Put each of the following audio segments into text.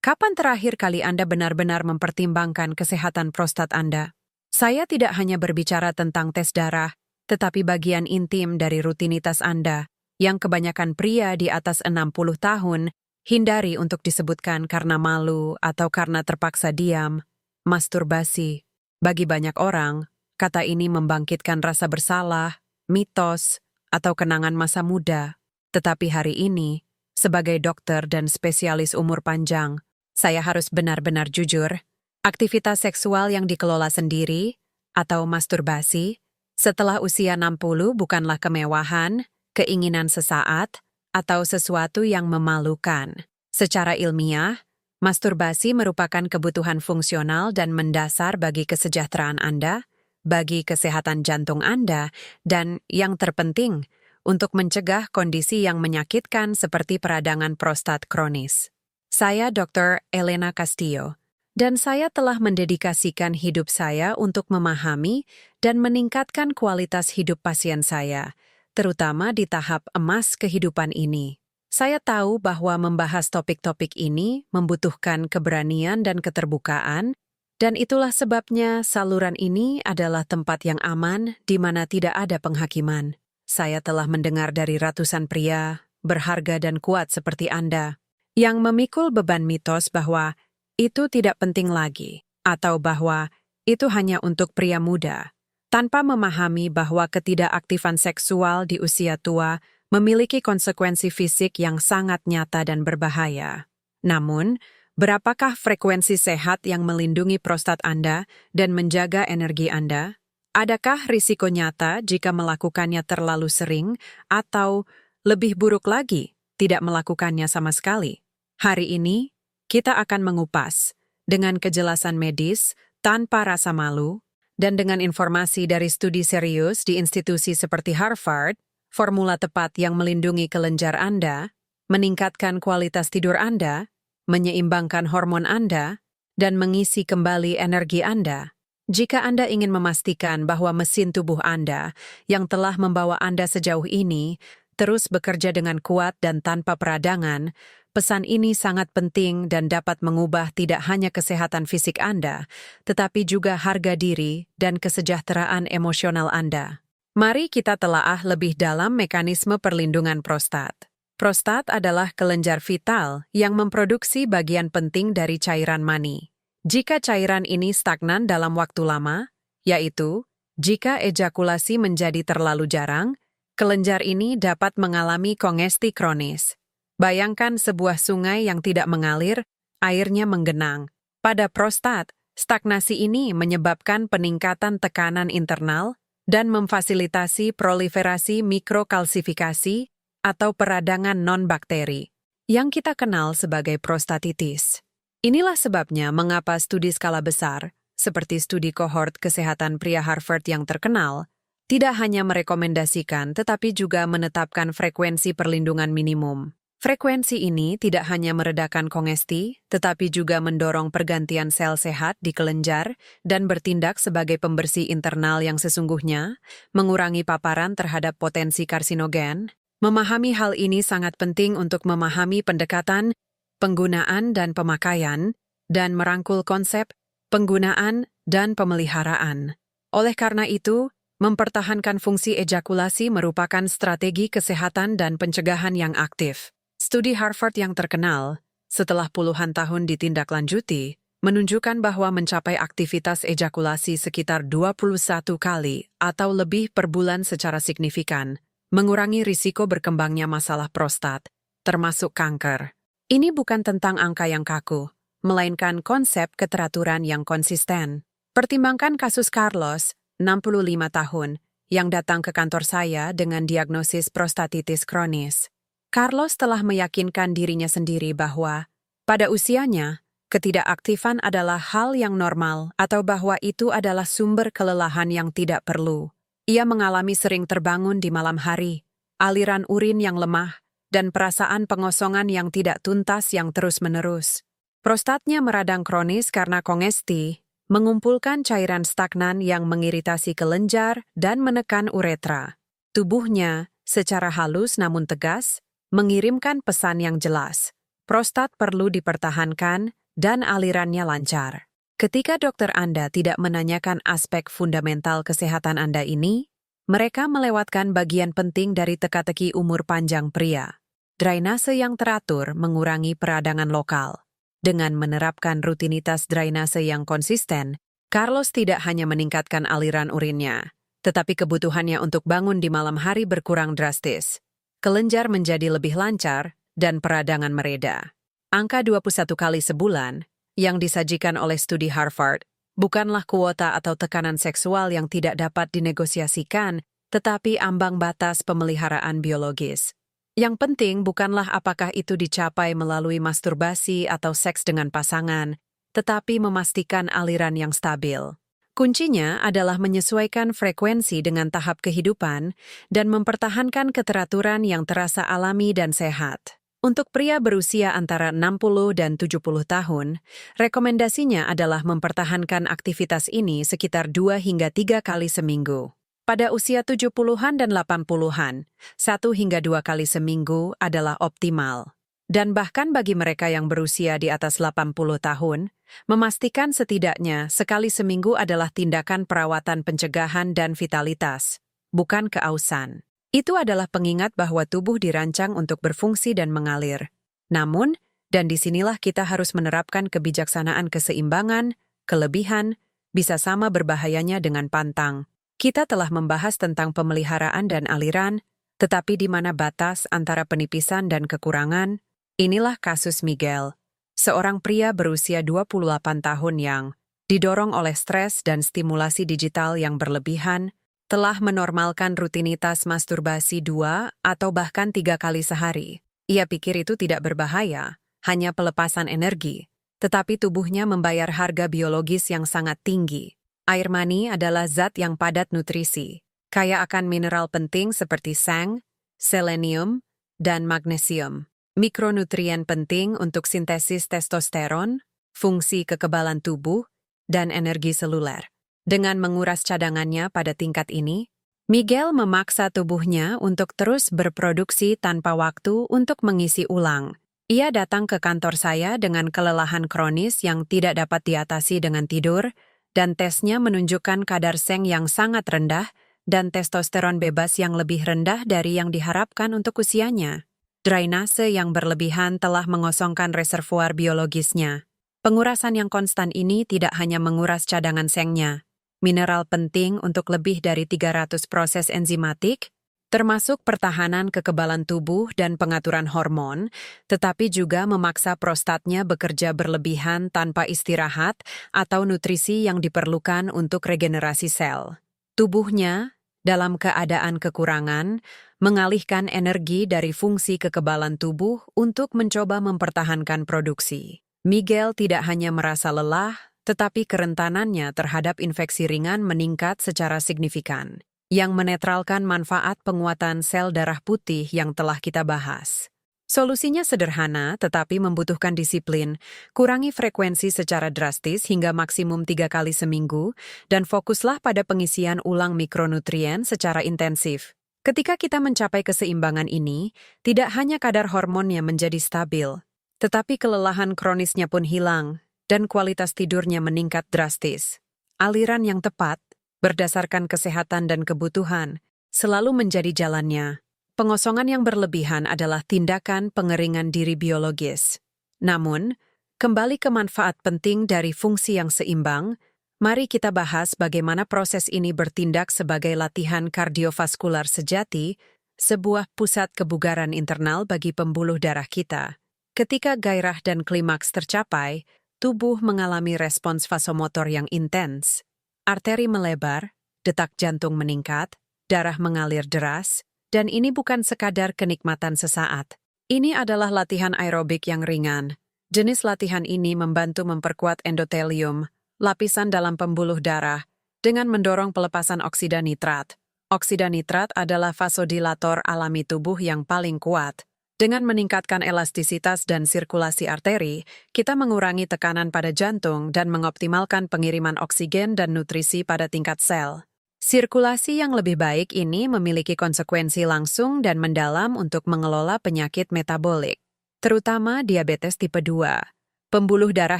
Kapan terakhir kali Anda benar-benar mempertimbangkan kesehatan prostat Anda? Saya tidak hanya berbicara tentang tes darah, tetapi bagian intim dari rutinitas Anda, yang kebanyakan pria di atas 60 tahun hindari untuk disebutkan karena malu atau karena terpaksa diam. Masturbasi. Bagi banyak orang, kata ini membangkitkan rasa bersalah, mitos, atau kenangan masa muda. Tetapi hari ini, sebagai dokter dan spesialis umur panjang, saya harus benar-benar jujur. Aktivitas seksual yang dikelola sendiri, atau masturbasi, setelah usia 60 bukanlah kemewahan, keinginan sesaat, atau sesuatu yang memalukan. Secara ilmiah, masturbasi merupakan kebutuhan fungsional dan mendasar bagi kesejahteraan Anda, bagi kesehatan jantung Anda, dan yang terpenting, untuk mencegah kondisi yang menyakitkan seperti peradangan prostat kronis. Saya Dr. Elena Castillo, dan saya telah mendedikasikan hidup saya untuk memahami dan meningkatkan kualitas hidup pasien saya, terutama di tahap emas kehidupan ini. Saya tahu bahwa membahas topik-topik ini membutuhkan keberanian dan keterbukaan, dan itulah sebabnya saluran ini adalah tempat yang aman di mana tidak ada penghakiman. Saya telah mendengar dari ratusan pria, berharga dan kuat seperti Anda, yang memikul beban mitos bahwa itu tidak penting lagi, atau bahwa itu hanya untuk pria muda, tanpa memahami bahwa ketidakaktifan seksual di usia tua memiliki konsekuensi fisik yang sangat nyata dan berbahaya. Namun, berapakah frekuensi sehat yang melindungi prostat Anda dan menjaga energi Anda? Adakah risiko nyata jika melakukannya terlalu sering atau, lebih buruk lagi, tidak melakukannya sama sekali? Hari ini, kita akan mengupas, dengan kejelasan medis, tanpa rasa malu, dan dengan informasi dari studi serius di institusi seperti Harvard, formula tepat yang melindungi kelenjar Anda, meningkatkan kualitas tidur Anda, menyeimbangkan hormon Anda, dan mengisi kembali energi Anda. Jika Anda ingin memastikan bahwa mesin tubuh Anda, yang telah membawa Anda sejauh ini, terus bekerja dengan kuat dan tanpa peradangan, pesan ini sangat penting dan dapat mengubah tidak hanya kesehatan fisik Anda, tetapi juga harga diri dan kesejahteraan emosional Anda. Mari kita telaah lebih dalam mekanisme perlindungan prostat. Prostat adalah kelenjar vital yang memproduksi bagian penting dari cairan mani. Jika cairan ini stagnan dalam waktu lama, yaitu, jika ejakulasi menjadi terlalu jarang, kelenjar ini dapat mengalami kongesti kronis. Bayangkan sebuah sungai yang tidak mengalir, airnya menggenang. Pada prostat, stagnasi ini menyebabkan peningkatan tekanan internal, dan memfasilitasi proliferasi mikrokalsifikasi atau peradangan non-bakteri, yang kita kenal sebagai prostatitis. Inilah sebabnya mengapa studi skala besar, seperti studi kohort kesehatan pria Harvard yang terkenal, tidak hanya merekomendasikan tetapi juga menetapkan frekuensi perlindungan minimum. Frekuensi ini tidak hanya meredakan kongesti, tetapi juga mendorong pergantian sel sehat di kelenjar dan bertindak sebagai pembersih internal yang sesungguhnya, mengurangi paparan terhadap potensi karsinogen. Memahami hal ini sangat penting untuk memahami pendekatan, penggunaan dan pemakaian, dan merangkul konsep, penggunaan, dan pemeliharaan. Oleh karena itu, mempertahankan fungsi ejakulasi merupakan strategi kesehatan dan pencegahan yang aktif. Studi Harvard yang terkenal, setelah puluhan tahun ditindaklanjuti, menunjukkan bahwa mencapai aktivitas ejakulasi sekitar 21 kali atau lebih per bulan secara signifikan, mengurangi risiko berkembangnya masalah prostat, termasuk kanker. Ini bukan tentang angka yang kaku, melainkan konsep keteraturan yang konsisten. Pertimbangkan kasus Carlos, 65 tahun, yang datang ke kantor saya dengan diagnosis prostatitis kronis. Carlos telah meyakinkan dirinya sendiri bahwa, pada usianya, ketidakaktifan adalah hal yang normal atau bahwa itu adalah sumber kelelahan yang tidak perlu. Ia mengalami sering terbangun di malam hari, aliran urin yang lemah, dan perasaan pengosongan yang tidak tuntas yang terus-menerus. Prostatnya meradang kronis karena kongesti, mengumpulkan cairan stagnan yang mengiritasi kelenjar dan menekan uretra. Tubuhnya, secara halus namun tegas, mengirimkan pesan yang jelas prostat perlu dipertahankan dan alirannya lancar. Ketika dokter Anda tidak menanyakan aspek fundamental kesehatan Anda ini, mereka melewatkan bagian penting dari teka-teki umur panjang pria. Drainase yang teratur mengurangi peradangan lokal. Dengan menerapkan rutinitas drainase yang konsisten, Carlos tidak hanya meningkatkan aliran urinnya, tetapi kebutuhannya untuk bangun di malam hari berkurang drastis. Kelenjar menjadi lebih lancar dan peradangan mereda. Angka 21 kali sebulan yang disajikan oleh studi Harvard bukanlah kuota atau tekanan seksual yang tidak dapat dinegosiasikan, tetapi ambang batas pemeliharaan biologis. Yang penting bukanlah apakah itu dicapai melalui masturbasi atau seks dengan pasangan, tetapi memastikan aliran yang stabil. Kuncinya adalah menyesuaikan frekuensi dengan tahap kehidupan dan mempertahankan keteraturan yang terasa alami dan sehat. Untuk pria berusia antara 60 dan 70 tahun, rekomendasinya adalah mempertahankan aktivitas ini sekitar 2 hingga 3 kali seminggu. Pada usia 70-an dan 80-an, 1 hingga 2 kali seminggu adalah optimal. Dan bahkan bagi mereka yang berusia di atas 80 tahun, memastikan setidaknya sekali seminggu adalah tindakan perawatan pencegahan dan vitalitas, bukan keausan. Itu adalah pengingat bahwa tubuh dirancang untuk berfungsi dan mengalir. Namun, dan disinilah kita harus menerapkan kebijaksanaan keseimbangan, kelebihan, bisa sama berbahayanya dengan pantang. Kita telah membahas tentang pemeliharaan dan aliran, tetapi di mana batas antara penipisan dan kekurangan. Inilah kasus Miguel, seorang pria berusia 28 tahun yang, didorong oleh stres dan stimulasi digital yang berlebihan, telah menormalkan rutinitas masturbasi 2 atau bahkan 3 kali sehari. Ia pikir itu tidak berbahaya, hanya pelepasan energi, tetapi tubuhnya membayar harga biologis yang sangat tinggi. Air mani adalah zat yang padat nutrisi, kaya akan mineral penting seperti seng, selenium, dan magnesium. Mikronutrien penting untuk sintesis testosteron, fungsi kekebalan tubuh, dan energi seluler. Dengan menguras cadangannya pada tingkat ini, Miguel memaksa tubuhnya untuk terus berproduksi tanpa waktu untuk mengisi ulang. Ia datang ke kantor saya dengan kelelahan kronis yang tidak dapat diatasi dengan tidur, dan tesnya menunjukkan kadar seng yang sangat rendah dan testosteron bebas yang lebih rendah dari yang diharapkan untuk usianya. Drainase yang berlebihan telah mengosongkan reservoir biologisnya. Pengurasan yang konstan ini tidak hanya menguras cadangan sengnya, mineral penting untuk lebih dari 300 proses enzimatik, termasuk pertahanan kekebalan tubuh dan pengaturan hormon, tetapi juga memaksa prostatnya bekerja berlebihan tanpa istirahat atau nutrisi yang diperlukan untuk regenerasi sel. Tubuhnya, dalam keadaan kekurangan, mengalihkan energi dari fungsi kekebalan tubuh untuk mencoba mempertahankan produksi. Miguel tidak hanya merasa lelah, tetapi kerentanannya terhadap infeksi ringan meningkat secara signifikan, yang menetralkan manfaat penguatan sel darah putih yang telah kita bahas. Solusinya sederhana tetapi membutuhkan disiplin, kurangi frekuensi secara drastis hingga maksimum 3 kali seminggu, dan fokuslah pada pengisian ulang mikronutrien secara intensif. Ketika kita mencapai keseimbangan ini, tidak hanya kadar hormonnya menjadi stabil, tetapi kelelahan kronisnya pun hilang, dan kualitas tidurnya meningkat drastis. Aliran yang tepat, berdasarkan kesehatan dan kebutuhan, selalu menjadi jalannya. Pengosongan yang berlebihan adalah tindakan pengeringan diri biologis. Namun, kembali ke manfaat penting dari fungsi yang seimbang, mari kita bahas bagaimana proses ini bertindak sebagai latihan kardiovaskular sejati, sebuah pusat kebugaran internal bagi pembuluh darah kita. Ketika gairah dan klimaks tercapai, tubuh mengalami respons vasomotor yang intens. Arteri melebar, detak jantung meningkat, darah mengalir deras, dan ini bukan sekadar kenikmatan sesaat. Ini adalah latihan aerobik yang ringan. Jenis latihan ini membantu memperkuat endotelium, lapisan dalam pembuluh darah, dengan mendorong pelepasan oksida nitrat. Oksida nitrat adalah vasodilator alami tubuh yang paling kuat. Dengan meningkatkan elastisitas dan sirkulasi arteri, kita mengurangi tekanan pada jantung dan mengoptimalkan pengiriman oksigen dan nutrisi pada tingkat sel. Sirkulasi yang lebih baik ini memiliki konsekuensi langsung dan mendalam untuk mengelola penyakit metabolik. terutama diabetes tipe 2. Pembuluh darah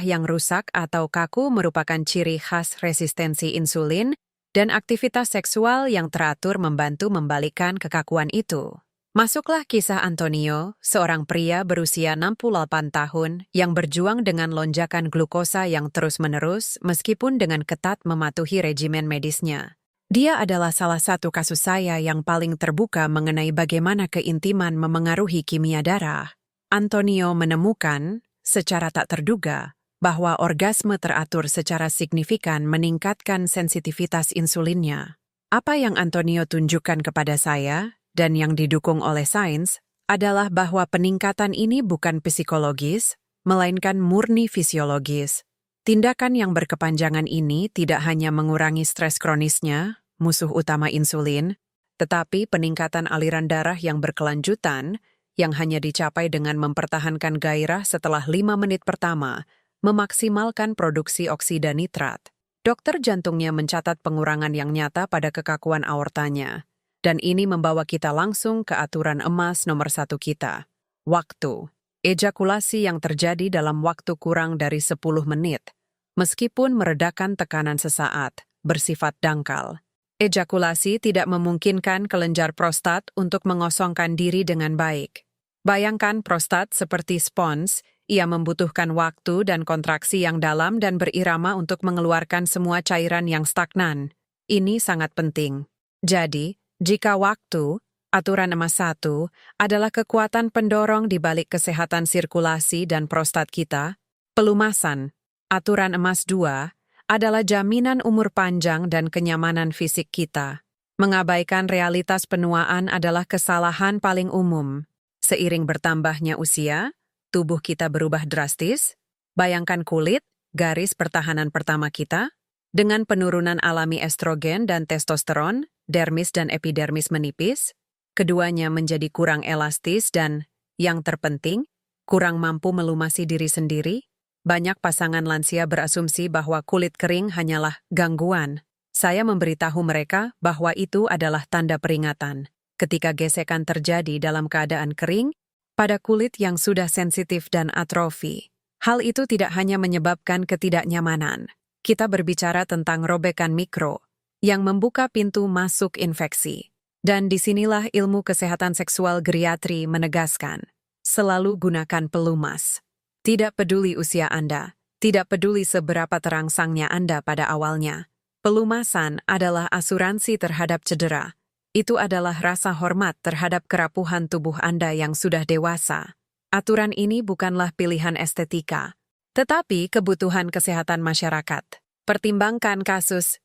yang rusak atau kaku merupakan ciri khas resistensi insulin dan aktivitas seksual yang teratur membantu membalikkan kekakuan itu. Masuklah kisah Antonio, seorang pria berusia 68 tahun yang berjuang dengan lonjakan glukosa yang terus-menerus meskipun dengan ketat mematuhi regimen medisnya. Dia adalah salah satu kasus saya yang paling terbuka mengenai bagaimana keintiman memengaruhi kimia darah. Antonio menemukan, secara tak terduga, bahwa orgasme teratur secara signifikan meningkatkan sensitivitas insulinnya. Apa yang Antonio tunjukkan kepada saya, dan yang didukung oleh sains, adalah bahwa peningkatan ini bukan psikologis, melainkan murni fisiologis. Tindakan yang berkepanjangan ini tidak hanya mengurangi stres kronisnya, musuh utama insulin, tetapi peningkatan aliran darah yang berkelanjutan, yang hanya dicapai dengan mempertahankan gairah setelah 5 menit pertama, memaksimalkan produksi oksida nitrat. Dokter jantungnya mencatat pengurangan yang nyata pada kekakuan aortanya, dan ini membawa kita langsung ke aturan emas nomor 1 kita. Waktu. Ejakulasi yang terjadi dalam waktu kurang dari 10 menit, meskipun meredakan tekanan sesaat, bersifat dangkal. Ejakulasi tidak memungkinkan kelenjar prostat untuk mengosongkan diri dengan baik. Bayangkan prostat seperti spons, ia membutuhkan waktu dan kontraksi yang dalam dan berirama untuk mengeluarkan semua cairan yang stagnan. Ini sangat penting. Jadi, jika waktu, aturan emas 1, adalah kekuatan pendorong di balik kesehatan sirkulasi dan prostat kita, pelumasan, aturan emas 2, adalah jaminan umur panjang dan kenyamanan fisik kita. Mengabaikan realitas penuaan adalah kesalahan paling umum. Seiring bertambahnya usia, tubuh kita berubah drastis. Bayangkan kulit, garis pertahanan pertama kita, dengan penurunan alami estrogen dan testosteron, dermis dan epidermis menipis, keduanya menjadi kurang elastis dan, yang terpenting, kurang mampu melumasi diri sendiri. Banyak pasangan lansia berasumsi bahwa kulit kering hanyalah gangguan. Saya memberitahu mereka bahwa itu adalah tanda peringatan. Ketika gesekan terjadi dalam keadaan kering, pada kulit yang sudah sensitif dan atrofi. Hal itu tidak hanya menyebabkan ketidaknyamanan. Kita berbicara tentang robekan mikro, yang membuka pintu masuk infeksi. Dan disinilah ilmu kesehatan seksual geriatri menegaskan, selalu gunakan pelumas. Tidak peduli usia Anda, tidak peduli seberapa terangsangnya Anda pada awalnya. Pelumasan adalah asuransi terhadap cedera. Itu adalah rasa hormat terhadap kerapuhan tubuh Anda yang sudah dewasa. Aturan ini bukanlah pilihan estetika, tetapi kebutuhan kesehatan masyarakat. Pertimbangkan kasus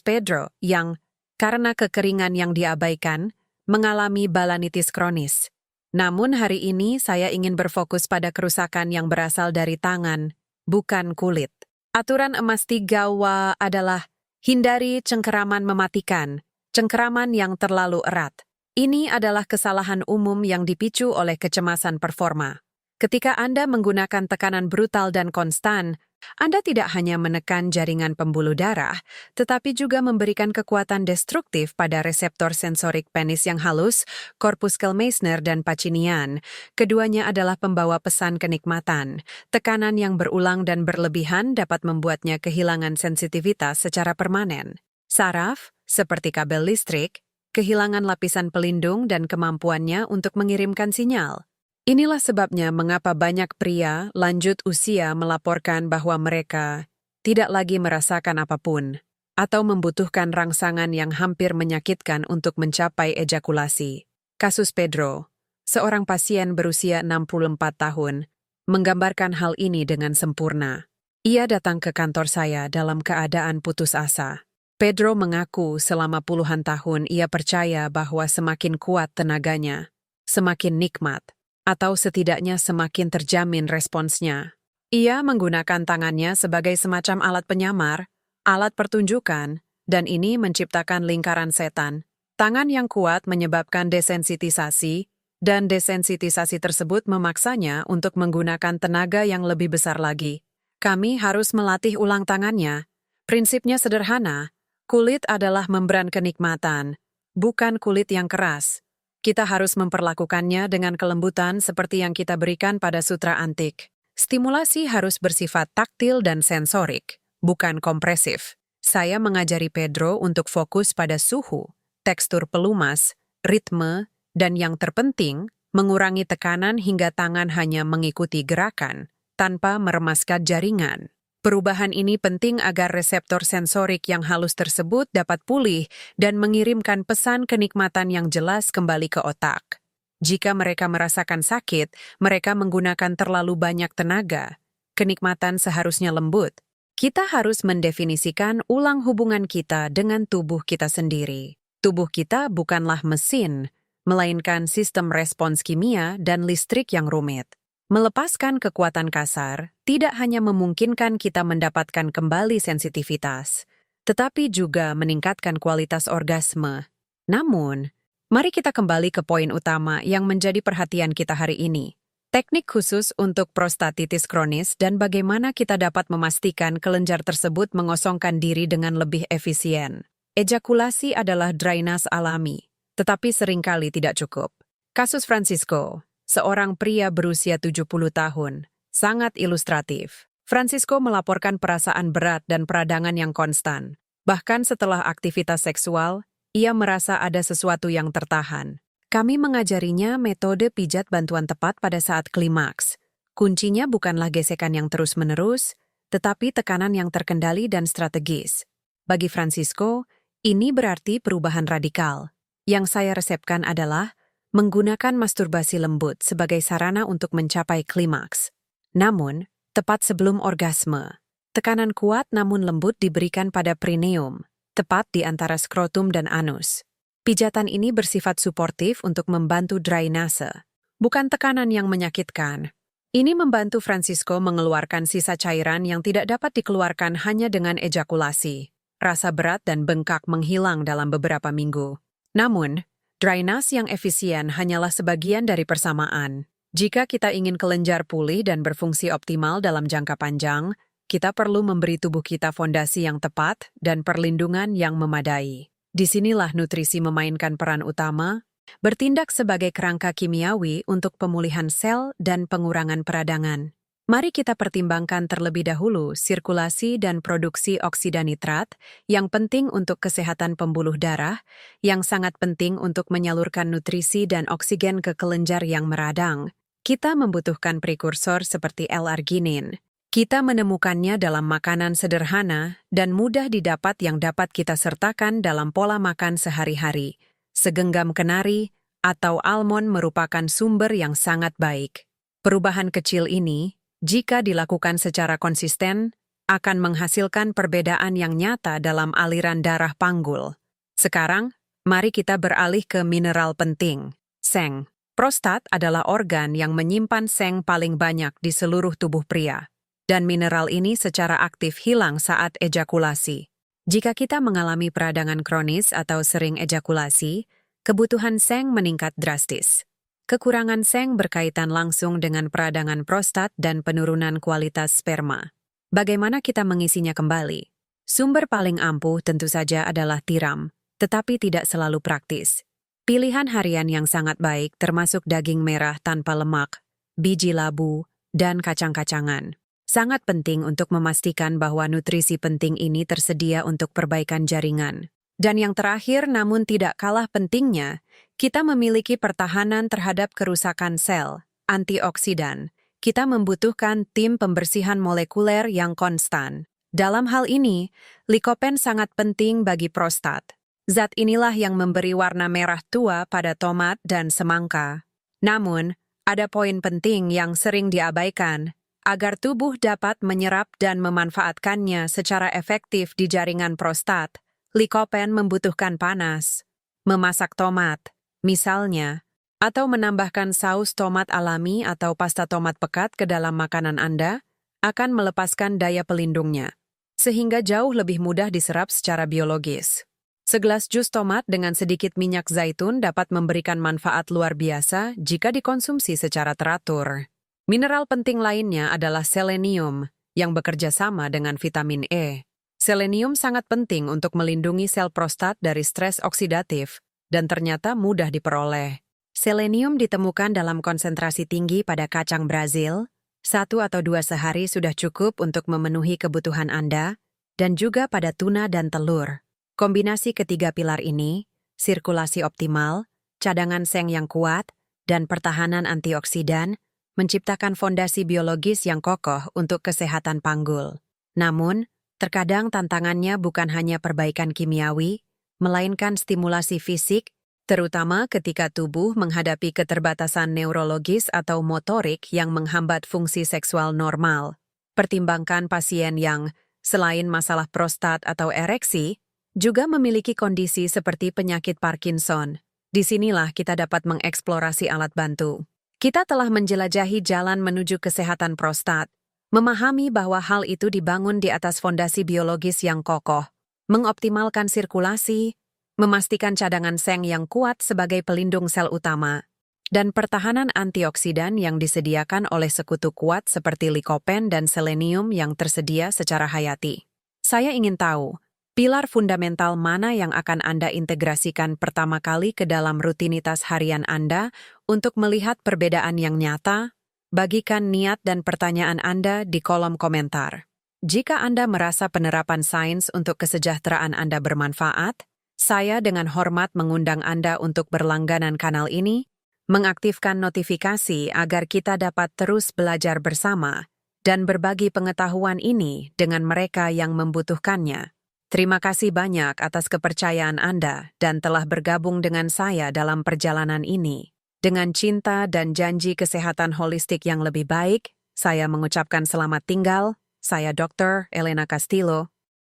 Pedro yang, karena kekeringan yang diabaikan, mengalami balanitis kronis. Namun hari ini saya ingin berfokus pada kerusakan yang berasal dari tangan, bukan kulit. Aturan emas 3W adalah hindari cengkeraman mematikan, cengkeraman yang terlalu erat. Ini adalah kesalahan umum yang dipicu oleh kecemasan performa. Ketika Anda menggunakan tekanan brutal dan konstan, Anda tidak hanya menekan jaringan pembuluh darah, tetapi juga memberikan kekuatan destruktif pada reseptor sensorik penis yang halus, corpuscle Meissner dan Pacinian. Keduanya adalah pembawa pesan kenikmatan. Tekanan yang berulang dan berlebihan dapat membuatnya kehilangan sensitivitas secara permanen. Saraf, seperti kabel listrik, kehilangan lapisan pelindung dan kemampuannya untuk mengirimkan sinyal. Inilah sebabnya mengapa banyak pria lanjut usia melaporkan bahwa mereka tidak lagi merasakan apapun atau membutuhkan rangsangan yang hampir menyakitkan untuk mencapai ejakulasi. Kasus Pedro, seorang pasien berusia 64 tahun, menggambarkan hal ini dengan sempurna. Ia datang ke kantor saya dalam keadaan putus asa. Pedro mengaku selama puluhan tahun ia percaya bahwa semakin kuat tenaganya, semakin nikmat, atau setidaknya semakin terjamin responsnya. Ia menggunakan tangannya sebagai semacam alat penyamar, alat pertunjukan, dan ini menciptakan lingkaran setan. Tangan yang kuat menyebabkan desensitisasi, dan desensitisasi tersebut memaksanya untuk menggunakan tenaga yang lebih besar lagi. Kami harus melatih ulang tangannya. Prinsipnya sederhana, kulit adalah membran kenikmatan, bukan kulit yang keras. Kita harus memperlakukannya dengan kelembutan seperti yang kita berikan pada sutra antik. Stimulasi harus bersifat taktil dan sensorik, bukan kompresif. Saya mengajari Pedro untuk fokus pada suhu, tekstur pelumas, ritme, dan yang terpenting, mengurangi tekanan hingga tangan hanya mengikuti gerakan, tanpa meremaskan jaringan. Perubahan ini penting agar reseptor sensorik yang halus tersebut dapat pulih dan mengirimkan pesan kenikmatan yang jelas kembali ke otak. Jika mereka merasakan sakit, mereka menggunakan terlalu banyak tenaga. Kenikmatan seharusnya lembut. Kita harus mendefinisikan ulang hubungan kita dengan tubuh kita sendiri. Tubuh kita bukanlah mesin, melainkan sistem respons kimia dan listrik yang rumit. Melepaskan kekuatan kasar tidak hanya memungkinkan kita mendapatkan kembali sensitivitas, tetapi juga meningkatkan kualitas orgasme. Namun, mari kita kembali ke poin utama yang menjadi perhatian kita hari ini. Teknik khusus untuk prostatitis kronis dan bagaimana kita dapat memastikan kelenjar tersebut mengosongkan diri dengan lebih efisien. Ejakulasi adalah drainase alami, tetapi seringkali tidak cukup. Kasus Francisco, seorang pria berusia 70 tahun, sangat ilustratif. Francisco melaporkan perasaan berat dan peradangan yang konstan. Bahkan setelah aktivitas seksual, ia merasa ada sesuatu yang tertahan. Kami mengajarinya metode pijat bantuan tepat pada saat klimaks. Kuncinya bukanlah gesekan yang terus-menerus, tetapi tekanan yang terkendali dan strategis. Bagi Francisco, ini berarti perubahan radikal. Yang saya resepkan adalah menggunakan masturbasi lembut sebagai sarana untuk mencapai klimaks. Namun, tepat sebelum orgasme, tekanan kuat namun lembut diberikan pada perineum, tepat di antara skrotum dan anus. Pijatan ini bersifat suportif untuk membantu drainase, bukan tekanan yang menyakitkan. Ini membantu Francisco mengeluarkan sisa cairan yang tidak dapat dikeluarkan hanya dengan ejakulasi. Rasa berat dan bengkak menghilang dalam beberapa minggu. Namun, drainase yang efisien hanyalah sebagian dari persamaan. Jika kita ingin kelenjar pulih dan berfungsi optimal dalam jangka panjang, kita perlu memberi tubuh kita fondasi yang tepat dan perlindungan yang memadai. Disinilah nutrisi memainkan peran utama, bertindak sebagai kerangka kimiawi untuk pemulihan sel dan pengurangan peradangan. Mari kita pertimbangkan terlebih dahulu sirkulasi dan produksi oksida nitrat yang penting untuk kesehatan pembuluh darah, yang sangat penting untuk menyalurkan nutrisi dan oksigen ke kelenjar yang meradang. Kita membutuhkan prekursor seperti L-arginin. Kita menemukannya dalam makanan sederhana dan mudah didapat yang dapat kita sertakan dalam pola makan sehari-hari. Segenggam kenari atau almond merupakan sumber yang sangat baik. Perubahan kecil ini, jika dilakukan secara konsisten, akan menghasilkan perbedaan yang nyata dalam aliran darah panggul. Sekarang, mari kita beralih ke mineral penting, seng. Prostat adalah organ yang menyimpan seng paling banyak di seluruh tubuh pria, dan mineral ini secara aktif hilang saat ejakulasi. Jika kita mengalami peradangan kronis atau sering ejakulasi, kebutuhan seng meningkat drastis. Kekurangan seng berkaitan langsung dengan peradangan prostat dan penurunan kualitas sperma. Bagaimana kita mengisinya kembali? Sumber paling ampuh tentu saja adalah tiram, tetapi tidak selalu praktis. Pilihan harian yang sangat baik termasuk daging merah tanpa lemak, biji labu, dan kacang-kacangan. Sangat penting untuk memastikan bahwa nutrisi penting ini tersedia untuk perbaikan jaringan. Dan yang terakhir namun tidak kalah pentingnya, kita memiliki pertahanan terhadap kerusakan sel, antioksidan. Kita membutuhkan tim pembersihan molekuler yang konstan. Dalam hal ini, likopen sangat penting bagi prostat. Zat inilah yang memberi warna merah tua pada tomat dan semangka. Namun, ada poin penting yang sering diabaikan. Agar tubuh dapat menyerap dan memanfaatkannya secara efektif di jaringan prostat, likopen membutuhkan panas. Memasak tomat, misalnya, atau menambahkan saus tomat alami atau pasta tomat pekat ke dalam makanan Anda, akan melepaskan daya pelindungnya, sehingga jauh lebih mudah diserap secara biologis. Segelas jus tomat dengan sedikit minyak zaitun dapat memberikan manfaat luar biasa jika dikonsumsi secara teratur. Mineral penting lainnya adalah selenium, yang bekerja sama dengan vitamin E. Selenium sangat penting untuk melindungi sel prostat dari stres oksidatif, dan ternyata mudah diperoleh. Selenium ditemukan dalam konsentrasi tinggi pada kacang Brazil, 1 atau 2 sehari sudah cukup untuk memenuhi kebutuhan Anda, dan juga pada tuna dan telur. Kombinasi ketiga pilar ini, sirkulasi optimal, cadangan seng yang kuat, dan pertahanan antioksidan, menciptakan fondasi biologis yang kokoh untuk kesehatan panggul. Namun, terkadang tantangannya bukan hanya perbaikan kimiawi, melainkan stimulasi fisik, terutama ketika tubuh menghadapi keterbatasan neurologis atau motorik yang menghambat fungsi seksual normal. Pertimbangkan pasien yang, selain masalah prostat atau ereksi, juga memiliki kondisi seperti penyakit Parkinson. Disinilah kita dapat mengeksplorasi alat bantu. Kita telah menjelajahi jalan menuju kesehatan prostat, memahami bahwa hal itu dibangun di atas fondasi biologis yang kokoh, mengoptimalkan sirkulasi, memastikan cadangan seng yang kuat sebagai pelindung sel utama, dan pertahanan antioksidan yang disediakan oleh sekutu kuat seperti likopen dan selenium yang tersedia secara hayati. Saya ingin tahu, pilar fundamental mana yang akan Anda integrasikan pertama kali ke dalam rutinitas harian Anda untuk melihat perbedaan yang nyata? Bagikan niat dan pertanyaan Anda di kolom komentar. Jika Anda merasa penerapan sains untuk kesejahteraan Anda bermanfaat, saya dengan hormat mengundang Anda untuk berlangganan kanal ini, mengaktifkan notifikasi agar kita dapat terus belajar bersama dan berbagi pengetahuan ini dengan mereka yang membutuhkannya. Terima kasih banyak atas kepercayaan Anda dan telah bergabung dengan saya dalam perjalanan ini. Dengan cinta dan janji kesehatan holistik yang lebih baik, saya mengucapkan selamat tinggal. Saya Dr. Elena Castillo.